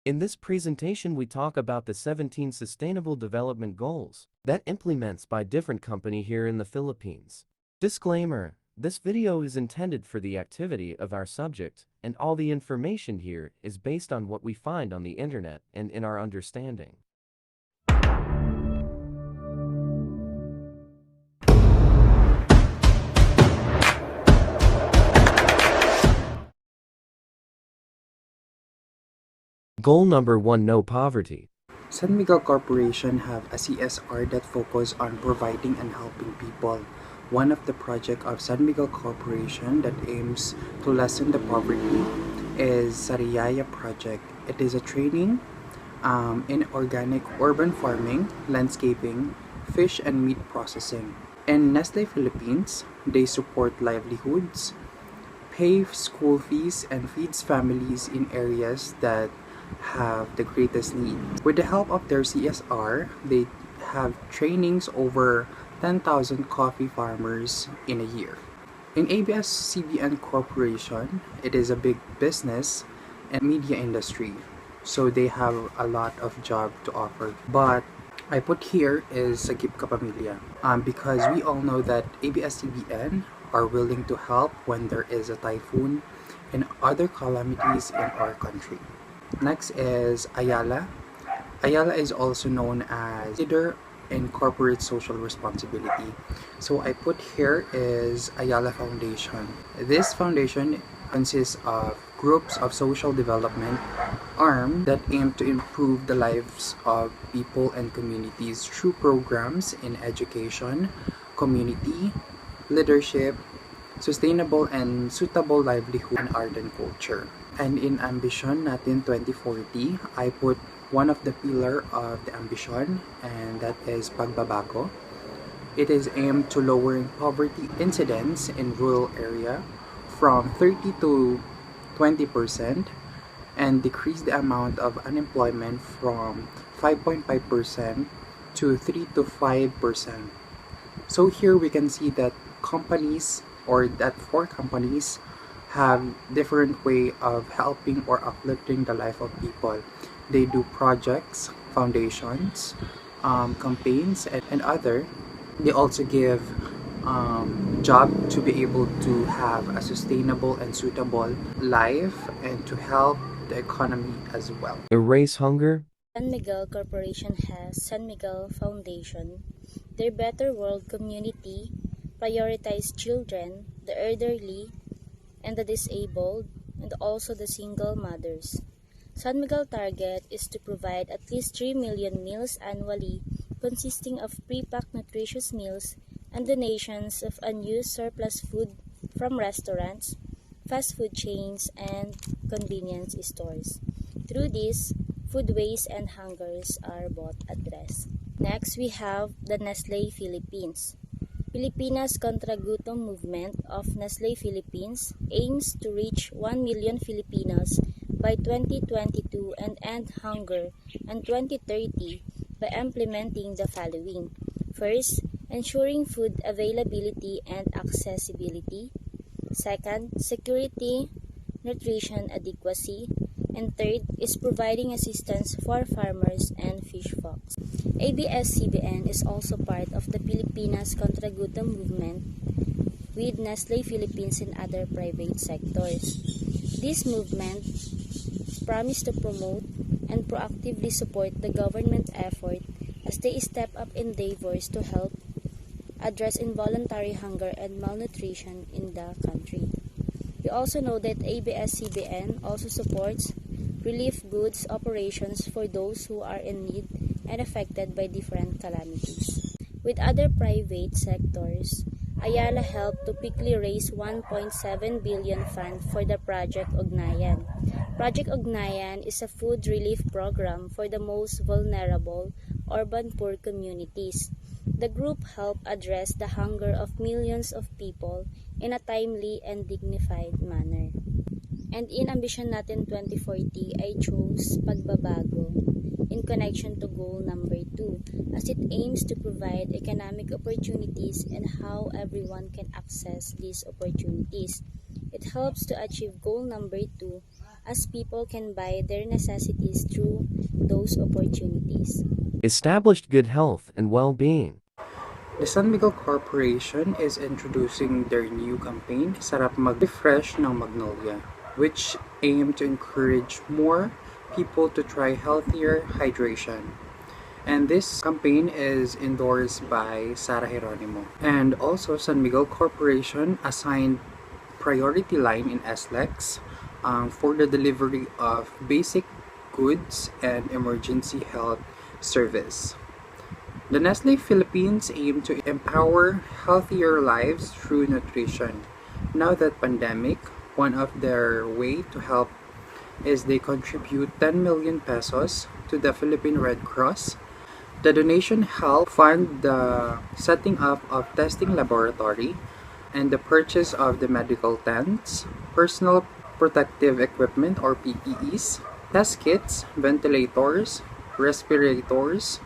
In this presentation we talk about the 17 Sustainable Development Goals that implements by different company here in the Philippines. Disclaimer: this video is intended for the activity of our subject, and all the information here is based on what we find on the internet and in our understanding. Goal number 1: No poverty. San Miguel Corporation have a CSR that focus on providing and helping people. One of the project of San Miguel Corporation that aims to lessen the poverty is Sariaya Project. It is a training in organic urban farming, landscaping, fish and meat processing. In Nestle Philippines, they support livelihoods, pay school fees, and feeds families in areas that have the greatest need. With the help of their CSR, they have trainings over 10,000 coffee farmers in a year. In ABS-CBN Corporation, it is a big business and media industry, so they have a lot of job to offer. But I put here is Sagip Ka Pamilya, because we all know that ABS-CBN are willing to help when there is a typhoon and other calamities in our country. Next is Ayala. Ayala is also known as leader in corporate social responsibility. So I put here is Ayala Foundation. This foundation consists of groups of social development arm that aim to improve the lives of people and communities through programs in education, community, leadership, sustainable and suitable livelihood, and art and culture. And in ambition natin 2040, I put one of the pillar of the ambition, and that is pagbabago. It is aimed to lowering poverty incidence in rural area from 30 to 20% and decrease the amount of unemployment from 5.5% to 3 to 5%. So here we can see that companies, or that 4 companies, have different way of helping or uplifting the life of people. They do projects, foundations, campaigns, and other. They also give job to be able to have a sustainable and suitable life and to help the economy as well. Erase hunger. San Miguel Corporation has San Miguel Foundation. Their Better World community prioritize children, the elderly, and the disabled, and also the single mothers. San Miguel target is to provide at least 3 million meals annually, consisting of pre-packed nutritious meals and donations of unused surplus food from restaurants, fast food chains, and convenience stores. Through this, food waste and hungers are both addressed. Next, we have the Nestle Philippines. Pilipinas Contra Gutom movement of Nestle Philippines aims to reach 1 million Filipinos by 2022 and end hunger in 2030 by implementing the following. First, ensuring food availability and accessibility. Second, security, nutrition adequacy. And third is providing assistance for farmers and fish folks. ABS-CBN is also part of the Pilipinas Contra Gutom movement with Nestle Philippines and other private sectors. This movement promised to promote and proactively support the government effort as they step up endeavors to help address involuntary hunger and malnutrition in the country. We also know that ABS-CBN also supports relief goods operations for those who are in need and affected by different calamities. With other private sectors, Ayala helped to quickly raise 1.7 billion fund for the Project Ugnayan. Project Ugnayan is a food relief program for the most vulnerable urban poor communities. The group helped address the hunger of millions of people in a timely and dignified manner. And in ambition natin 2040, I chose pagbabago in connection to goal number 2, as it aims to provide economic opportunities and how everyone can access these opportunities. It helps to achieve goal number 2 as people can buy their necessities through those opportunities. Established good health and well-being. The San Miguel Corporation is introducing their new campaign, Sarap Mag-Refresh ng Magnolia, which aim to encourage more people to try healthier hydration. And this campaign is endorsed by Sara Geronimo. And also, San Miguel Corporation assigned priority line in SLEX for the delivery of basic goods and emergency health service. The Nestle Philippines aim to empower healthier lives through nutrition. Now that pandemic, one of their way to help is they contribute 10 million pesos to the Philippine Red Cross. The donation helped fund the setting up of testing laboratory and the purchase of the medical tents, personal protective equipment or PPEs, test kits, ventilators, respirators,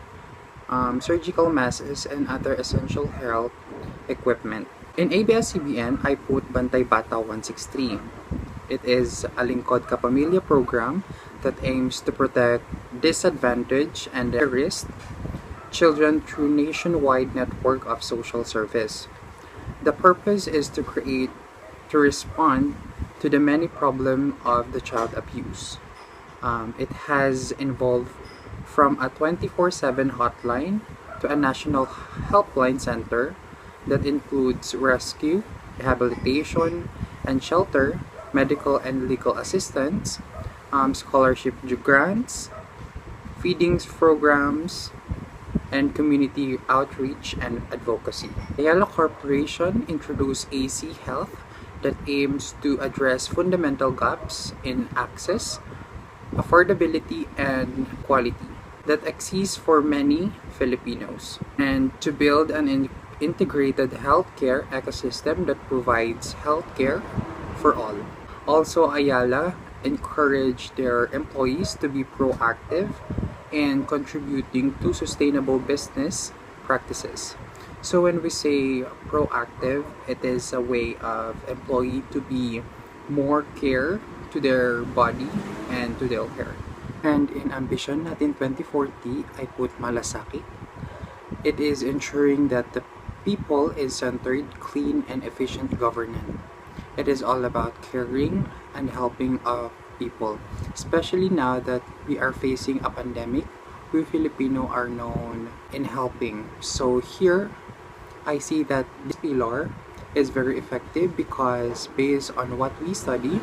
surgical masks, and other essential health equipment. In ABS-CBN, I put Bantay Bata 163. It is a Lingkod Kapamilya program that aims to protect disadvantaged and at-risk children through nationwide network of social service. The purpose is to respond to the many problems of the child abuse. It has involved from a 24/7 hotline to a national helpline center that includes rescue, rehabilitation, and shelter, medical and legal assistance, scholarship grants, feedings programs, and community outreach and advocacy. Ayala Corporation introduced AC Health that aims to address fundamental gaps in access, affordability, and quality that exists for many Filipinos, and to build an integrated healthcare ecosystem that provides healthcare for all. Also, Ayala encouraged their employees to be proactive and contributing to sustainable business practices. So when we say proactive, it is a way of employee to be more care to their body and to their hair. And in Ambition natin 2040, I put Malasakit. It is ensuring that the people is centered, clean, and efficient governance. It is all about caring and helping people, especially now that we are facing a pandemic. We Filipino are known in helping. So here, I see that this pillar is very effective because based on what we study,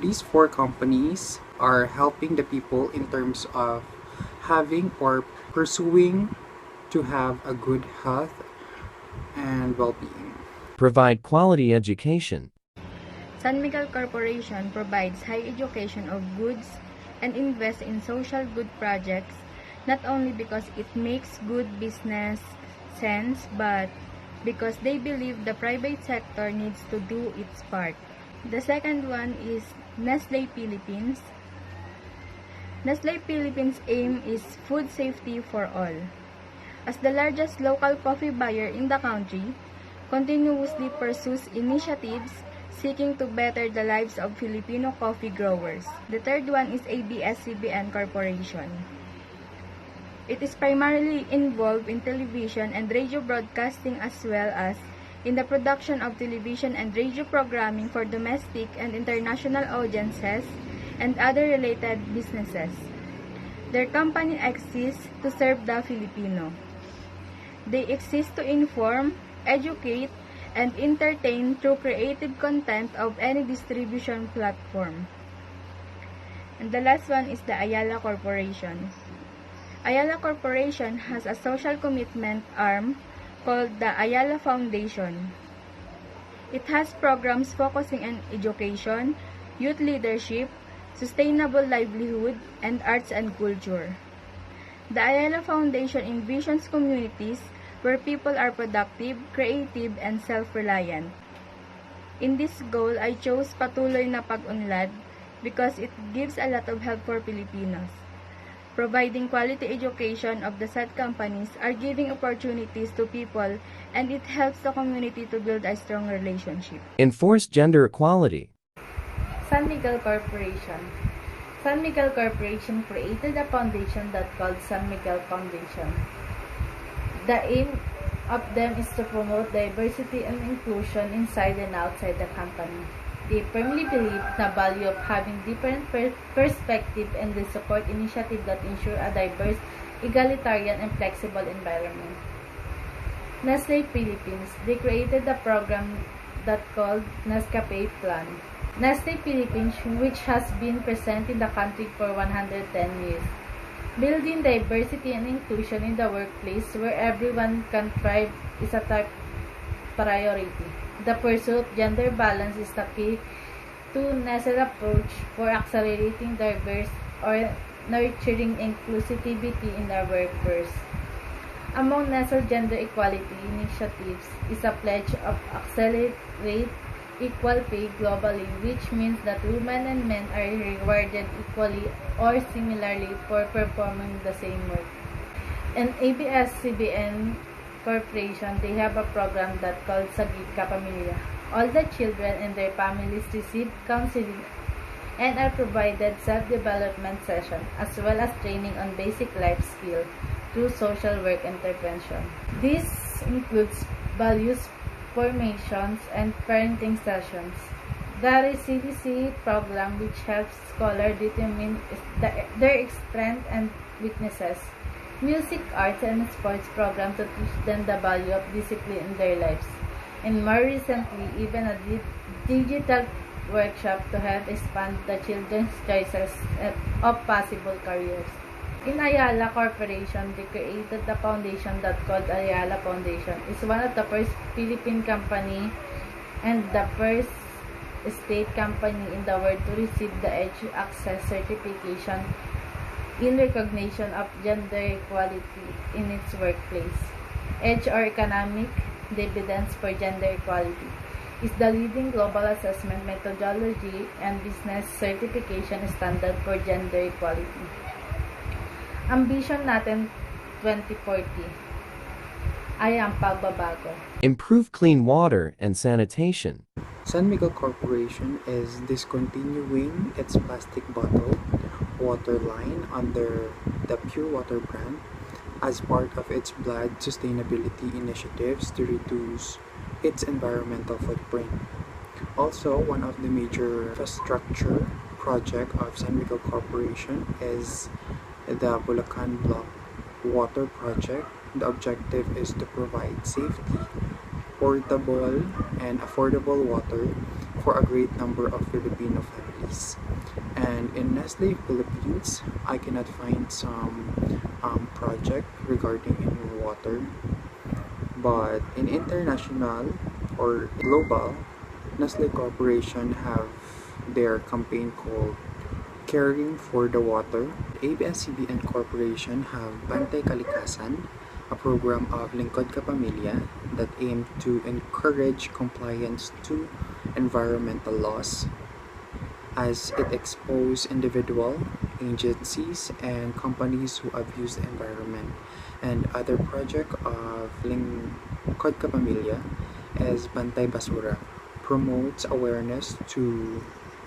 these four companies are helping the people in terms of having or pursuing to have a good health and well-being. Provide quality education. San Miguel Corporation provides high education of goods and invests in social good projects not only because it makes good business sense but because they believe the private sector needs to do its part. The second one is Nestle Philippines. Nestle Philippines' aim is food safety for all. As the largest local coffee buyer in the country, continuously pursues initiatives seeking to better the lives of Filipino coffee growers. The third one is ABS-CBN Corporation. It is primarily involved in television and radio broadcasting as well as in the production of television and radio programming for domestic and international audiences and other related businesses. Their company exists to serve the Filipino. They exist to inform, educate, and entertain through creative content of any distribution platform. And the last one is the Ayala Corporation. Ayala Corporation has a social commitment arm called the Ayala Foundation. It has programs focusing on education, youth leadership, sustainable livelihood, and arts and culture. The Ayala Foundation envisions communities where people are productive, creative, and self-reliant. In this goal, I chose Patuloy na Pag-unlad because it gives a lot of help for Filipinos. Providing quality education of the said companies are giving opportunities to people and it helps the community to build a strong relationship. Enforce gender equality. San Miguel Corporation. San Miguel Corporation created a foundation that called San Miguel Foundation. The aim of them is to promote diversity and inclusion inside and outside the company. They firmly believe the value of having different perspectives, and they support initiatives that ensure a diverse, egalitarian, and flexible environment. Nestle Philippines. They created a program that called Nescafe Plan. Nestle Philippines, which has been present in the country for 110 years, building diversity and inclusion in the workplace where everyone can thrive is a top priority. The pursuit of gender balance is the key to Nestle's approach for accelerating diverse or nurturing inclusivity in the workforce. Among Nestle's gender equality initiatives is a pledge of accelerate equal pay globally, which means that women and men are rewarded equally or similarly for performing the same work. And ABS-CBN Corporation, they have a program that called Sagip Ka Pamilya. All the children and their families receive counseling and are provided self-development sessions as well as training on basic life skills through social work intervention. This includes values formations and parenting sessions. The CDC program, which helps scholars determine their strengths and weaknesses. Music, arts, and sports program to teach them the value of discipline in their lives. And more recently, even a digital workshop to help expand the children's choices of possible careers. In Ayala Corporation, they created the foundation that called Ayala Foundation. It's one of the first Philippine company and the first state company in the world to receive the Edge Access certification in recognition of gender equality in its workplace. Edge, or Economic Dividends for Gender Equality, is the leading global assessment methodology and business certification standard for gender equality. Ambition natin 2040 ay ang pagbabago. Improve clean water and sanitation. San Miguel Corporation is discontinuing its plastic bottle water line under the Pure Water brand as part of its blood sustainability initiatives to reduce its environmental footprint. Also, one of the major infrastructure project of San Miguel Corporation is the Bulacan Block Water Project. The objective is to provide safety, portable, and affordable water for a great number of Filipino families. And in Nestle Philippines, I cannot find some project regarding in water, but in international or global, Nestle Corporation have their campaign called Caring for the Water. ABS-CBN Corporation have Bantay Kalikasan, a program of Lingkod Ka Pamilya that aim to encourage compliance to environmental laws as it expose individual, agencies, and companies who abuse the environment. And other project of Lingkod Ka Pamilya is Bantay Basura, promotes awareness to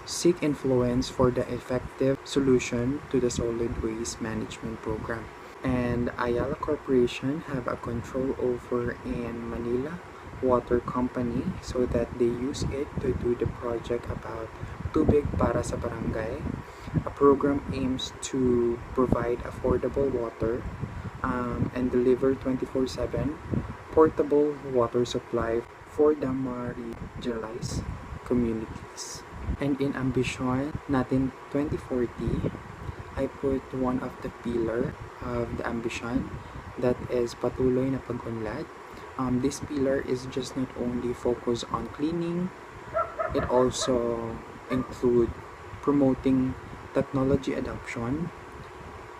seek influence for the effective solution to the solid waste management program. And Ayala Corporation have a control over in Manila Water Company so that they use it to do the project about Tubig para sa Barangay. A program aims to provide affordable water and deliver 24/7 portable water supply for the marginalized communities. And in Ambition natin 2040, I put one of the pillar of the ambition that is patuloy na pag-unlad. This pillar is just not only focused on cleaning, it also include promoting technology adoption,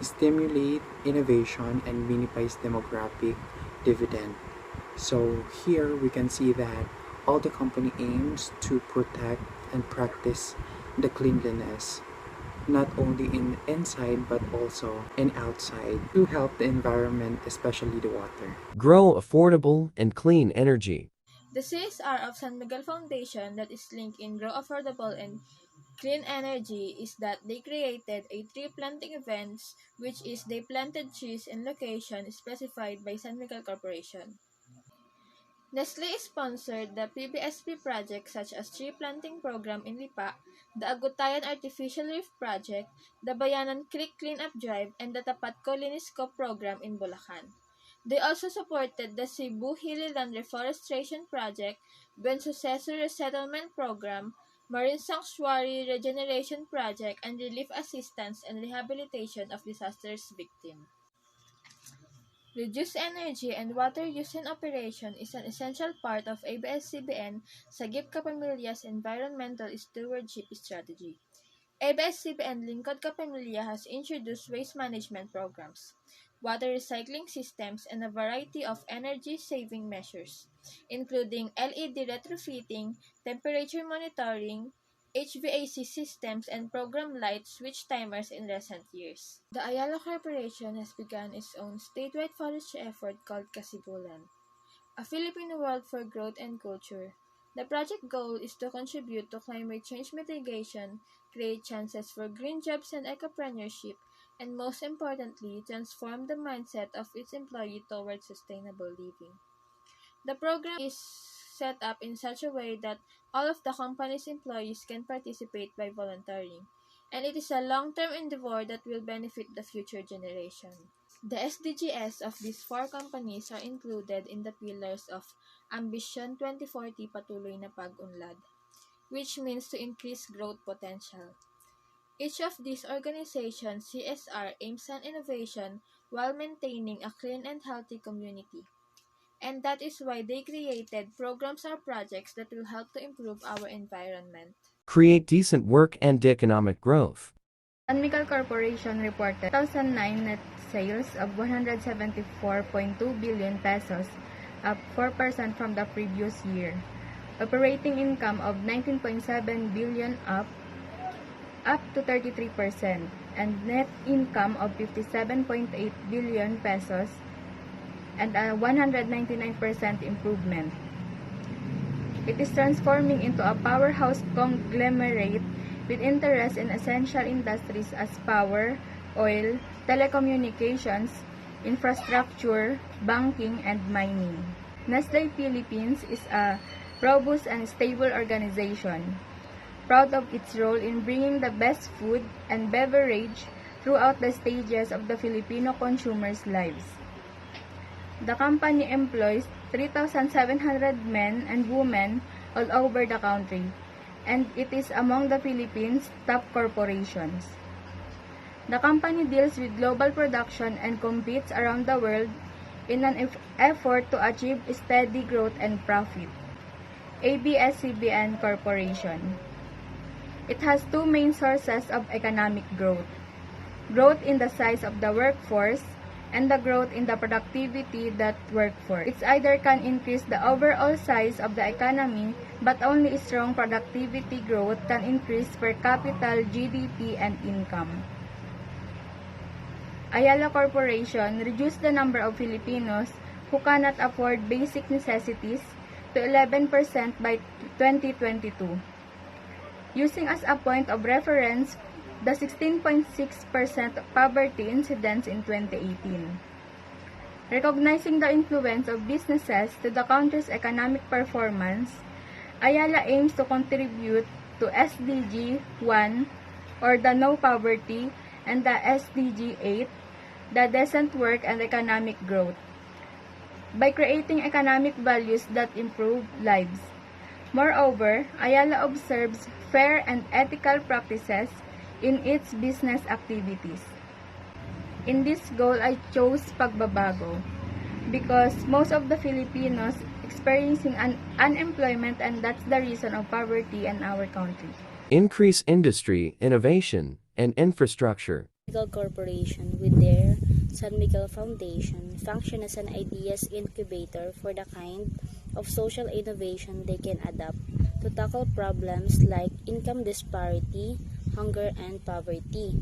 stimulate innovation, and minimize demographic dividend. So here we can see that all the company aims to protect and practice the cleanliness, not only in inside but also in outside, to help the environment, especially the water. Grow affordable and clean energy. The CSR of San Miguel Foundation that is linked in grow affordable and clean energy is that they created a tree planting events, which is they planted trees in location specified by San Miguel Corporation. Nestle sponsored the PBSP projects such as tree planting program in Lipa, the Agutayan Artificial Reef Project, the Bayanan Creek Cleanup Drive, and the Tapatco Linisco program in Bulacan. They also supported the Cebu Hilly Land Reforestation Project, Buen Suceso Resettlement Program, Marine Sanctuary Regeneration Project, and relief assistance and rehabilitation of disasters victims. Reduced energy and water use in operation is an essential part of ABS-CBN Sagip Kapamilya's environmental stewardship strategy. ABS-CBN Lingkod Kapamilya has introduced waste management programs, water recycling systems, and a variety of energy-saving measures, including LED retrofitting, temperature monitoring, HVAC systems, and program light switch timers in recent years. The Ayala Corporation has begun its own statewide forestry effort called Kasibulan, a Filipino World for Growth and Culture. The project goal is to contribute to climate change mitigation, create chances for green jobs and ecopreneurship, and most importantly, transform the mindset of its employee towards sustainable living. The program is set up in such a way that all of the company's employees can participate by volunteering, and it is a long-term endeavor that will benefit the future generation. The SDGs of these four companies are included in the pillars of Ambition 2040 Patuloy na Pag-unlad, which means to increase growth potential. Each of these organizations, CSR, aims at innovation while maintaining a clean and healthy community. And that is why they created programs or projects that will help to improve our environment, create decent work and economic growth. San Miguel Corporation reported 2009 net sales of 174.2 billion pesos, up 4% from the previous year. Operating income of 19.7 billion, up to 33%, and net income of 57.8 billion pesos, and a 199% improvement. It is transforming into a powerhouse conglomerate with interest in essential industries as power, oil, telecommunications, infrastructure, banking, and mining. Nestle Philippines is a robust and stable organization, proud of its role in bringing the best food and beverage throughout the stages of the Filipino consumers' lives. The company employs 3,700 men and women all over the country, and it is among the Philippines' top corporations. The company deals with global production and competes around the world in an effort to achieve steady growth and profit. ABS-CBN Corporation. It has two main sources of economic growth: growth in the size of the workforce and the growth in the productivity that workforce. It either can increase the overall size of the economy, but only strong productivity growth can increase per capita GDP and income. Ayala Corporation reduced the number of Filipinos who cannot afford basic necessities to 11% by 2022. Using as a point of reference the 16.6% poverty incidence in 2018. Recognizing the influence of businesses to the country's economic performance, Ayala aims to contribute to SDG 1, or the No Poverty, and the SDG 8, the Decent Work and Economic Growth, by creating economic values that improve lives. Moreover, Ayala observes fair and ethical practices in its business activities. In this goal, I chose pagbabago because most of the Filipinos experiencing unemployment, and that's the reason of poverty in our country. Increase industry, innovation, and infrastructure. Miguel Corporation, with their San Miguel Foundation, function as an ideas incubator for the kind of social innovation they can adopt to tackle problems like income disparity, hunger, and poverty.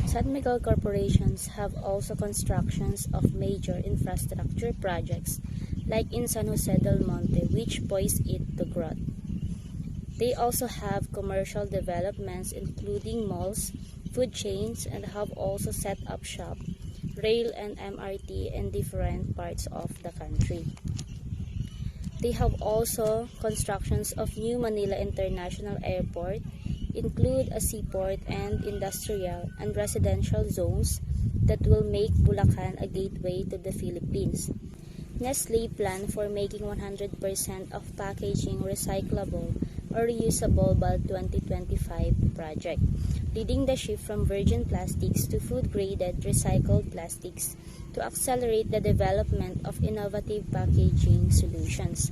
San Miguel corporations have also constructions of major infrastructure projects like in San Jose del Monte, which poised it to growth. They also have commercial developments including malls, food chains, and have also set up shop, rail and MRT in different parts of the country. They have also constructions of new Manila International Airport, include a seaport and industrial and residential zones that will make Bulacan a gateway to the Philippines. Nestle plan for making 100% of packaging recyclable or reusable by 2025 project, leading the shift from virgin plastics to food-graded recycled plastics to accelerate the development of innovative packaging solutions.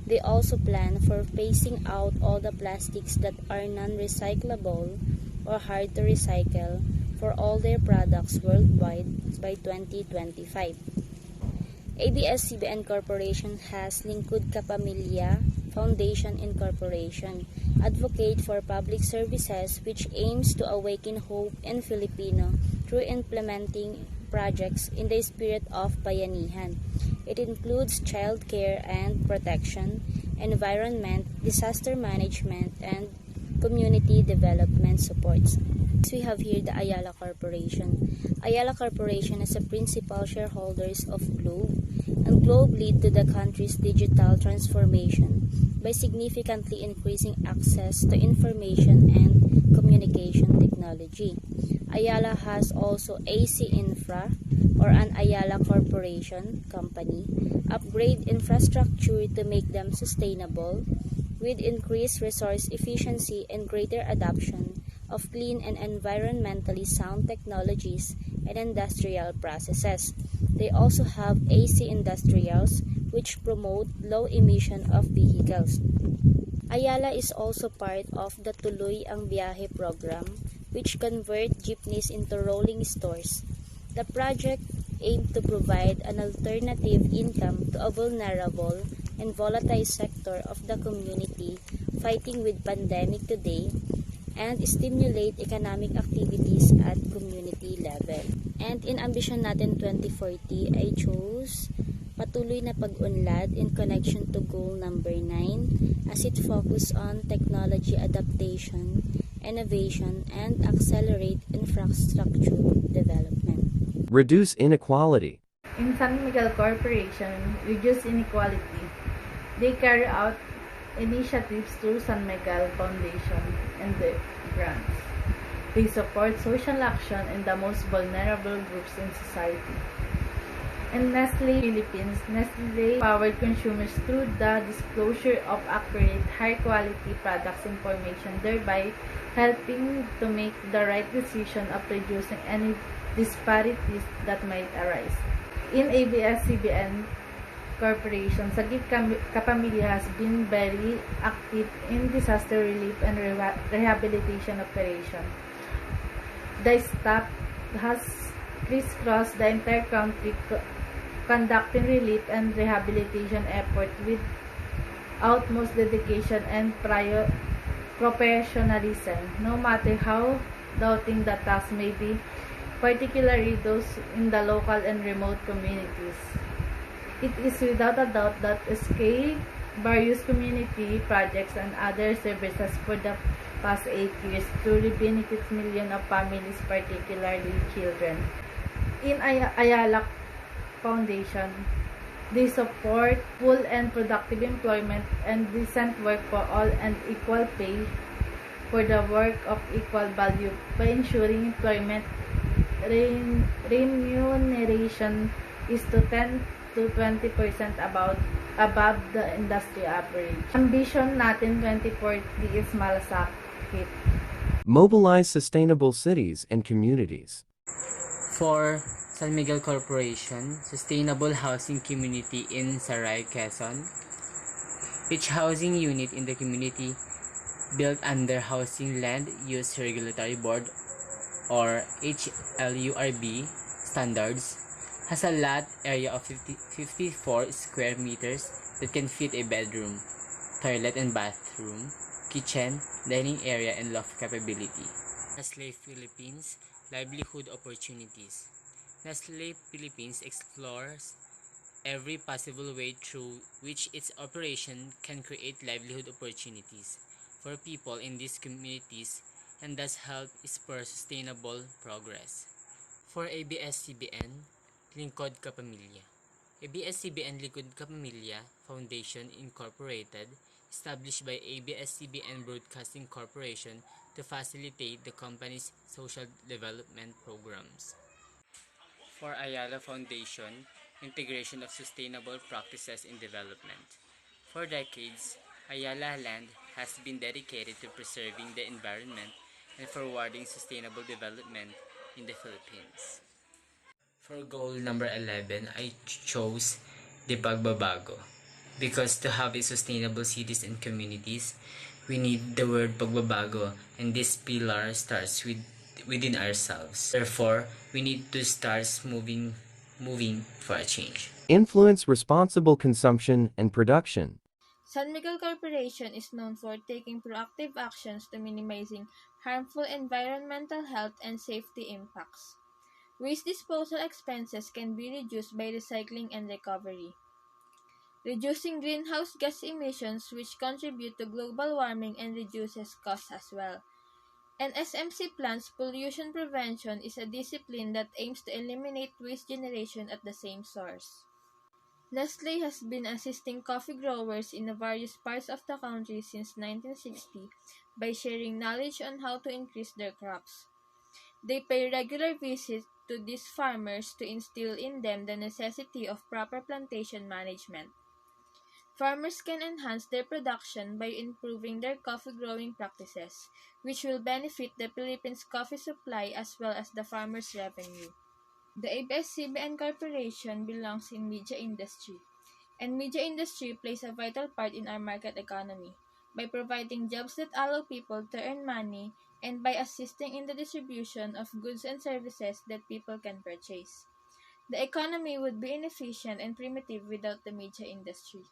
They also plan for phasing out all the plastics that are non-recyclable or hard to recycle for all their products worldwide by 2025. ABS-CBN Corporation has Lingkod Ka Pamilya Foundation Incorporation, advocate for public services which aims to awaken hope in Filipino through implementing projects in the spirit of bayanihan. It includes child care and protection, environment, disaster management, and community development supports. We have here the Ayala Corporation. Ayala Corporation is a principal shareholders of Globe, and Globe lead to the country's digital transformation by significantly increasing access to information and communication technology. Ayala has also AC Infra, or an Ayala Corporation company, upgrade infrastructure to make them sustainable with increased resource efficiency and greater adoption of clean and environmentally sound technologies and industrial processes. They also have AC Industrials, which promote low emission of vehicles. Ayala is also part of the Tuloy ang Byahe program, which convert jeepneys into rolling stores. The project aimed to provide an alternative income to a vulnerable and volatile sector of the community fighting with pandemic today and stimulate economic activities at community level. And in Ambition Natin 2040, I chose patuloy na pag-unlad in connection to goal number 9 as it focus on technology adaptation, innovation, and accelerate infrastructure development. Reduce inequality. In San Miguel Corporation, Reduce Inequality, they carry out initiatives through San Miguel Foundation and the grants. They support social action in the most vulnerable groups in society. In Nestle Philippines, Nestle powered consumers through the disclosure of accurate, high-quality products information, thereby helping to make the right decision of reducing any disparities that might arise. In ABS-CBN Corporation, Sagip Kapamilya has been very active in disaster relief and rehabilitation operation. The staff has crisscrossed the entire country conducting relief and rehabilitation efforts with utmost dedication and professionalism, no matter how daunting the task may be, particularly those in the local and remote communities. It is without a doubt that SK, various community projects and other services for the past 8 years truly benefits millions of families, particularly children. In Ayala Foundation, they support full and productive employment and decent work for all and equal pay for the work of equal value by ensuring employment remuneration is to 10 to 20% above the industry average. Ambition Natin 2040 is malasakit. Mobilize sustainable cities and communities. For San Miguel Corporation, Sustainable Housing Community in Saray, Quezon. Each housing unit in the community built under Housing Land Use Regulatory Board or HLURB standards has a lot area of 54 square meters that can fit a bedroom, toilet and bathroom, kitchen, dining area, and loft capability. Nestle Philippines Livelihood Opportunities. Nestle Philippines explores every possible way through which its operation can create livelihood opportunities for for people in these communities and thus help spur sustainable progress. For ABS-CBN, Lingkod Kapamilya. ABS-CBN Lingkod Kapamilya Foundation Incorporated, established by ABS-CBN Broadcasting Corporation to facilitate the company's social development programs. For Ayala Foundation, integration of sustainable practices in development. For decades, Ayala Land has been dedicated to preserving the environment and forwarding sustainable development in the Philippines. For goal number 11, I chose the pagbabago. Because to have a sustainable cities and communities, we need the word pagbabago, and this pillar starts within ourselves. Therefore, we need to start moving for a change. Influence responsible consumption and production. San Miguel Corporation is known for taking proactive actions to minimizing harmful environmental, health, and safety impacts. Waste disposal expenses can be reduced by recycling and recovery. Reducing greenhouse gas emissions, which contribute to global warming and reduces costs as well. And SMC plants pollution prevention is a discipline that aims to eliminate waste generation at the same source. Nestle has been assisting coffee growers in the various parts of the country since 1960 by sharing knowledge on how to increase their crops. They pay regular visits to these farmers to instill in them the necessity of proper plantation management. Farmers can enhance their production by improving their coffee growing practices, which will benefit the Philippines' coffee supply as well as the farmers' revenue. The ABS-CBN Corporation belongs in media industry, and media industry plays a vital part in our market economy by providing jobs that allow people to earn money and by assisting in the distribution of goods and services that people can purchase. The economy would be inefficient and primitive without the media industry.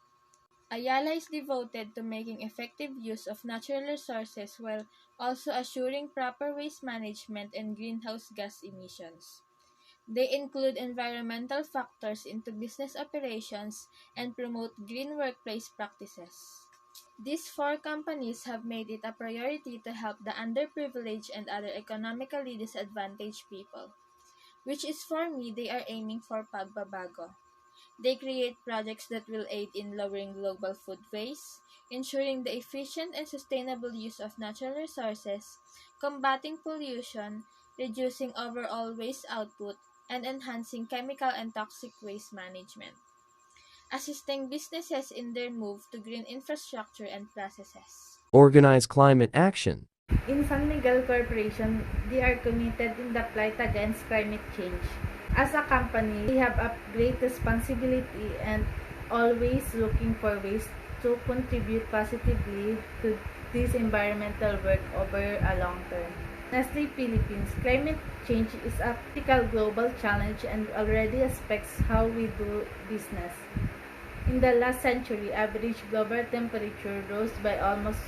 Ayala is devoted to making effective use of natural resources while also assuring proper waste management and greenhouse gas emissions. They include environmental factors into business operations and promote green workplace practices. These four companies have made it a priority to help the underprivileged and other economically disadvantaged people, which is for me they are aiming for pagbabago. They create projects that will aid in lowering global food waste, ensuring the efficient and sustainable use of natural resources, combating pollution, reducing overall waste output, and enhancing chemical and toxic waste management, assisting businesses in their move to green infrastructure and processes. Organize climate action. In San Miguel Corporation, they are committed in the fight against climate change. As a company, we have a great responsibility and always looking for ways to contribute positively to this environmental work over a long term. Nestle Philippines, climate change is a critical global challenge and already affects how we do business. In the last century, average global temperature rose by almost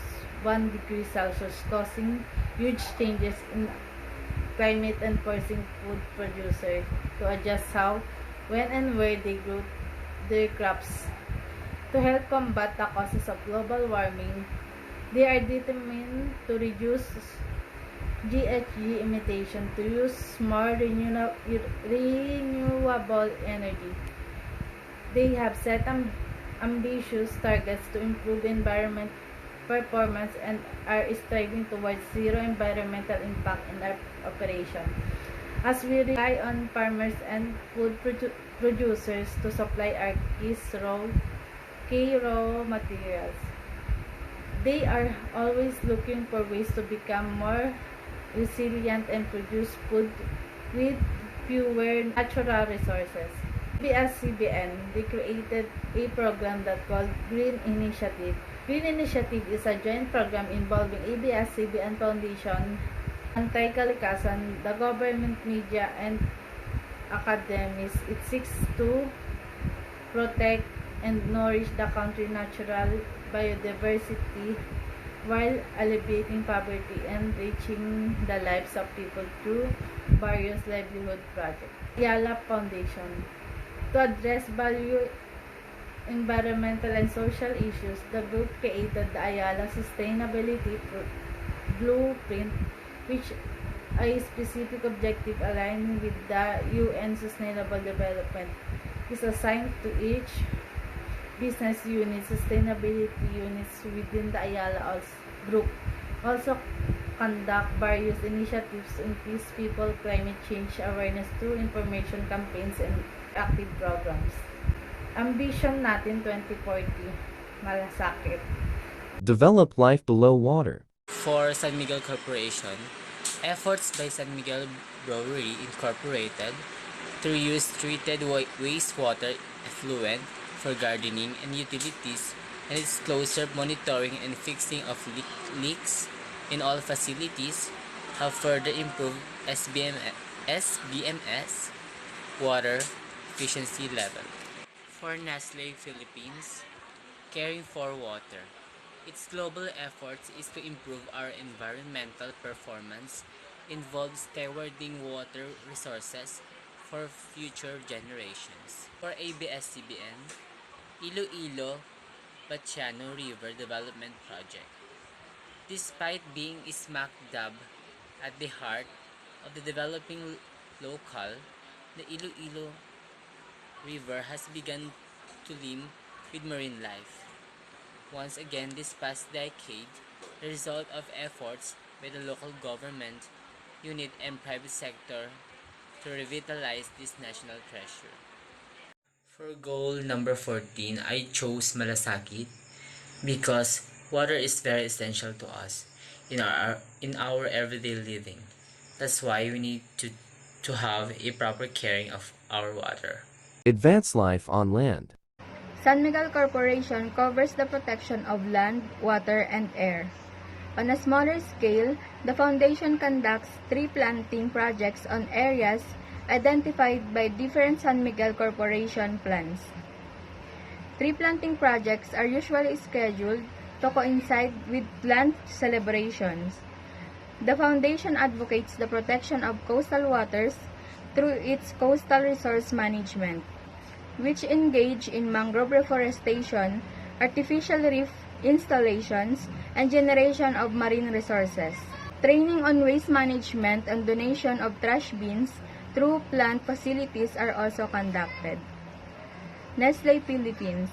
1 degree Celsius, causing huge changes in climate and forcing food producers to adjust how, when, and where they grow their crops. To help combat the causes of global warming, they are determined to reduce GHG emission to use more renewable energy. They have set ambitious targets to improve environment performance and are striving towards zero environmental impact in our operation. As we rely on farmers and food producers to supply our key raw materials, they are always looking for ways to become more resilient and produce food with fewer natural resources. ABS-CBN, they created a program that called Green Initiative. Green Initiative is a joint program involving ABS-CBN Foundation, anti-kalikasan, the government, media, and academies. It seeks to protect and nourish the country's natural biodiversity while alleviating poverty and enriching the lives of people through various livelihood projects. Ayala Foundation, to address value environmental and social issues, the group created the Ayala Sustainability Blueprint, which a specific objective aligning with the UN Sustainable Development is assigned to each business unit. Sustainability units within the Ayala group also conduct various initiatives to increase people climate change awareness through information campaigns and active programs. Ambition natin 2040, malasakit. Develop life below water. For San Miguel Corporation, efforts by San Miguel Brewery Incorporated to use treated wastewater effluent for gardening and utilities, and its closer monitoring and fixing of leaks in all facilities have further improved SBMS water efficiency level. For Nestle Philippines, caring for water. Its global efforts is to improve our environmental performance, involves stewarding water resources for future generations. For ABS-CBN, Iloilo Baciano River Development Project. Despite being smack dab at the heart of the developing local, the Iloilo River has begun to teem with marine life. Once again this past decade, the result of efforts by the local government, unit and private sector to revitalize this national treasure. For goal number 14, I chose malasakit because water is very essential to us in our everyday living. That's why we need to have a proper caring of our water. Advance life on land. San Miguel Corporation covers the protection of land, water, and air. On a smaller scale, the foundation conducts tree planting projects on areas identified by different San Miguel Corporation plans. Tree planting projects are usually scheduled to coincide with land celebrations. The foundation advocates the protection of coastal waters through its coastal resource management, which engage in mangrove reforestation, artificial reef installations, and generation of marine resources. Training on waste management and donation of trash bins through plant facilities are also conducted. Nestle Philippines.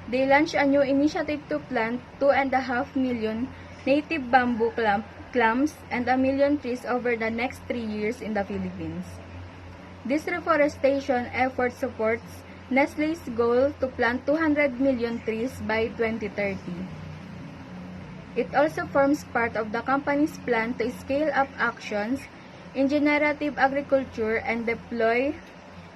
They launched a new initiative to plant 2.5 million native bamboo clumps and 1 million trees over the next 3 years in the Philippines. This reforestation effort supports Nestle's goal to plant 200 million trees by 2030. It also forms part of the company's plan to scale up actions in regenerative agriculture and deploy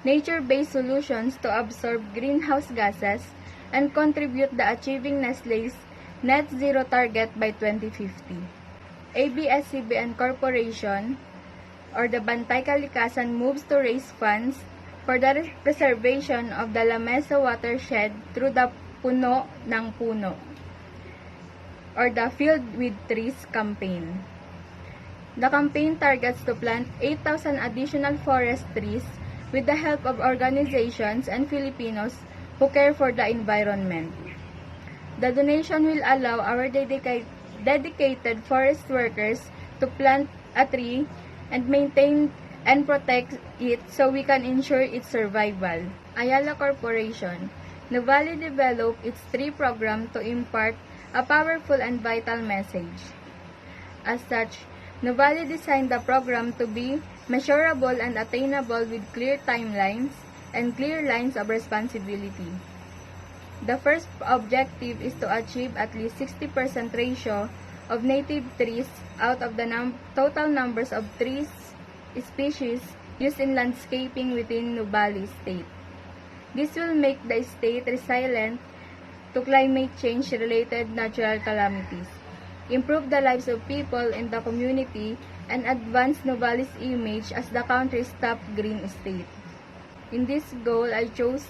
nature-based solutions to absorb greenhouse gases and contribute to achieving Nestle's net zero target by 2050. ABS-CBN Corporation or the Bantay Kalikasan moves to raise funds for the preservation of the La Mesa watershed through the Puno ng Puno or the Field with Trees campaign. The campaign targets to plant 8,000 additional forest trees with the help of organizations and Filipinos who care for the environment. The donation will allow our dedicated forest workers to plant a tree and maintain and protect it so we can ensure its survival. Ayala Corporation, Nuvali developed its tree program to impart a powerful and vital message. As such, Nuvali designed the program to be measurable and attainable with clear timelines and clear lines of responsibility. The first objective is to achieve at least 60% ratio of native trees out of the total numbers of trees species used in landscaping within Nuvali state. This will make the state resilient to climate change-related natural calamities, improve the lives of people in the community, and advance Nuvali's image as the country's top green state. In this goal, I chose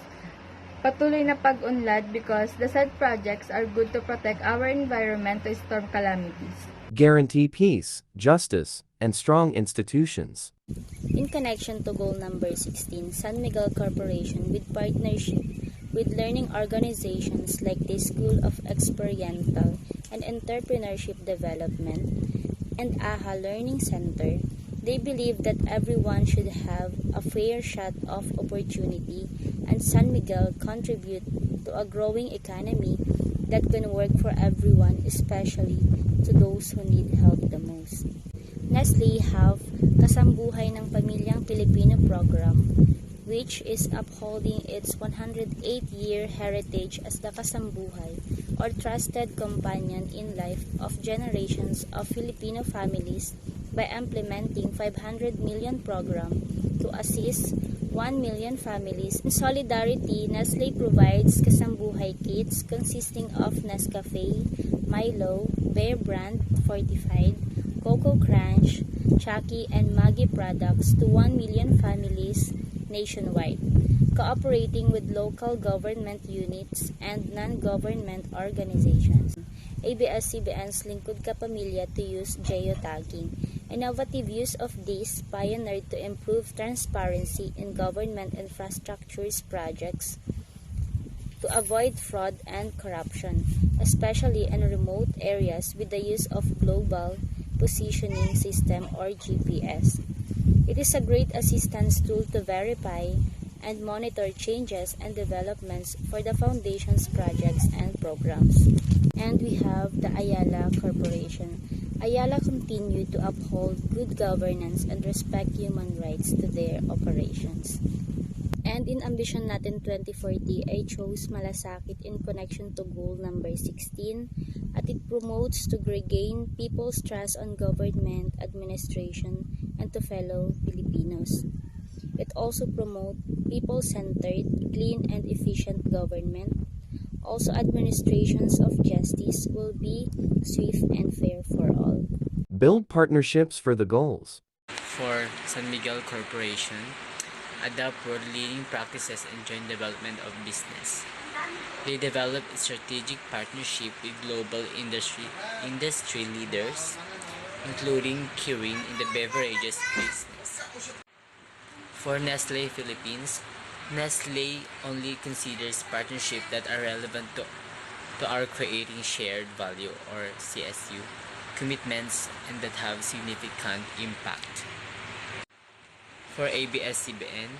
patuloy na pag-unlad because the said projects are good to protect our environment to storm calamities. Guarantee peace, justice, and strong institutions. In connection to goal number 16, San Miguel Corporation with partnership with learning organizations like the School of Experiential and Entrepreneurship Development and AHA Learning Center. They believe that everyone should have a fair shot of opportunity, and San Miguel contribute to a growing economy that can work for everyone, especially to those who need help the most. Nestle have Kasam Buhay ng Pamilyang Pilipino program, which is upholding its 108-year heritage as the Kasam Buhay, or trusted companion in life of generations of Filipino families by implementing 500 million program to assist 1 million families. In solidarity, Nestle provides Kasam Buhay kits consisting of Nescafe, Milo, Bear Brand Fortified, Cocoa Crunch, Chucky, and Maggi products to 1 million families nationwide, cooperating with local government units and non-government organizations. ABS-CBN's Lingkod Ka Pamilya to use geotagging. Innovative use of this pioneered to improve transparency in government infrastructures projects to avoid fraud and corruption, especially in remote areas with the use of global positioning system or GPS. It is a great assistance tool to verify and monitor changes and developments for the Foundation's projects and programs. And we have the Ayala Corporation. Ayala continue to uphold good governance and respect human rights to their operations. And in Ambition Natin 2040, I chose Malasakit in connection to goal number 16, at it promotes to regain people's trust on government, administration, and to fellow Filipinos. It also promotes people-centered, clean, and efficient government. Also, administrations of justice will be swift and fair for all. Build partnerships for the goals. For San Miguel Corporation, adopt world-leading practices and joint development of business. They develop a strategic partnership with global industry leaders, including Kirin in the beverages business. For Nestle Philippines, Nestle only considers partnerships that are relevant to our creating shared value or CSU commitments and that have significant impact. For ABS-CBN,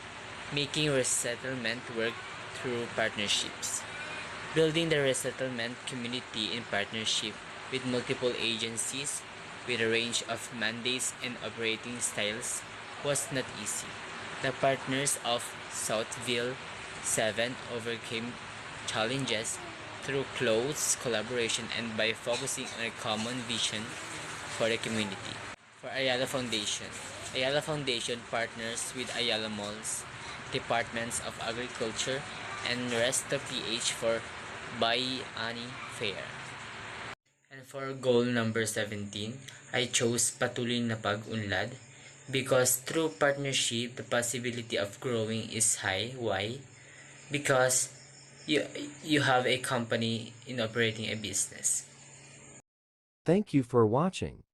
making resettlement work through partnerships. Building the resettlement community in partnership with multiple agencies with a range of mandates and operating styles was not easy. The partners of Southville 7 overcame challenges through close collaboration and by focusing on a common vision for the community. For Ayala Foundation partners with Ayala Malls, Departments of Agriculture, and Resto PH for Byahe Fair. And for goal number 17, I chose Patuloy na Pag-unlad because through partnership, the possibility of growing is high. Why? Because you have a company in operating a business. Thank you for watching.